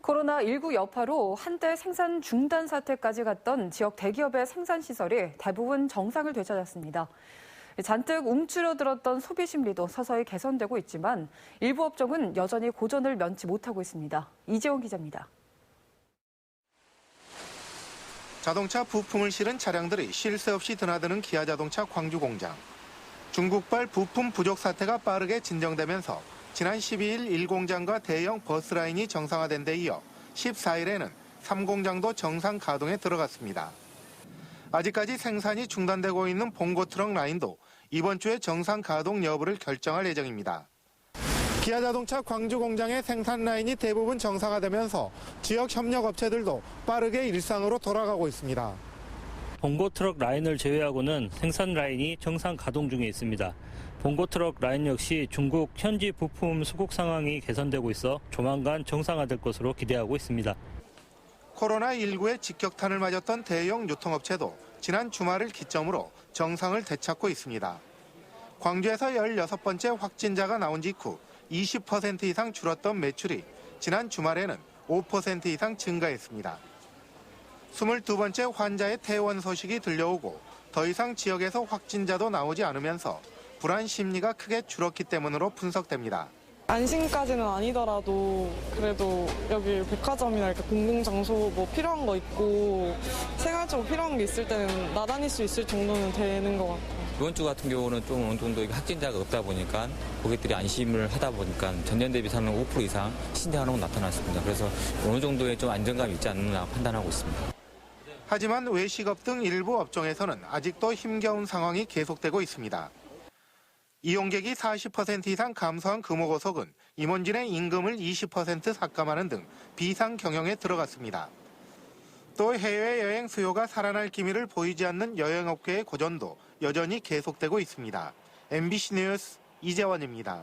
코로나19 여파로 한때 생산 중단 사태까지 갔던 지역 대기업의 생산 시설이 대부분 정상을 되찾았습니다. 잔뜩 움츠러들었던 소비 심리도 서서히 개선되고 있지만 일부 업종은 여전히 고전을 면치 못하고 있습니다. 이재원 기자입니다. 자동차 부품을 실은 차량들이 쉴 새 없이 드나드는 기아자동차 광주 공장. 중국발 부품 부족 사태가 빠르게 진정되면서 지난 12일 1공장과 대형 버스라인이 정상화된 데 이어 14일에는 3공장도 정상 가동에 들어갔습니다. 아직까지 생산이 중단되고 있는 봉고트럭 라인도 이번 주에 정상 가동 여부를 결정할 예정입니다. 기아자동차 광주 공장의 생산 라인이 대부분 정상화되면서 지역 협력 업체들도 빠르게 일상으로 돌아가고 있습니다. 봉고트럭 라인을 제외하고는 생산 라인이 정상 가동 중에 있습니다. 봉고트럭 라인 역시 중국 현지 부품 수급 상황이 개선되고 있어 조만간 정상화될 것으로 기대하고 있습니다. 코로나19의 직격탄을 맞았던 대형 유통업체도 지난 주말을 기점으로 정상을 되찾고 있습니다. 광주에서 16번째 확진자가 나온 직후 20% 이상 줄었던 매출이 지난 주말에는 5% 이상 증가했습니다. 22번째 환자의 퇴원 소식이 들려오고 더 이상 지역에서 확진자도 나오지 않으면서 불안 심리가 크게 줄었기 때문으로 분석됩니다. 안심까지는 아니더라도 그래도 여기 백화점이나 이렇게 공공장소 뭐 필요한 거 있고 생활적으로 필요한 게 있을 때는 나다닐 수 있을 정도는 되는 것 같아요. 이번 주 같은 경우는 좀 어느 정도 확진자가 없다 보니까 고객들이 안심을 하다 보니까 전년 대비해서는 5% 이상 신뢰하는 건 나타났습니다. 그래서 어느 정도의 좀 안정감이 있지 않나 판단하고 있습니다. 하지만 외식업 등 일부 업종에서는 아직도 힘겨운 상황이 계속되고 있습니다. 이용객이 40% 이상 감소한 금호고속은 임원진의 임금을 20% 삭감하는 등 비상 경영에 들어갔습니다. 또 해외여행 수요가 살아날 기미를 보이지 않는 여행업계의 고전도 여전히 계속되고 있습니다. MBC 뉴스 이재원입니다.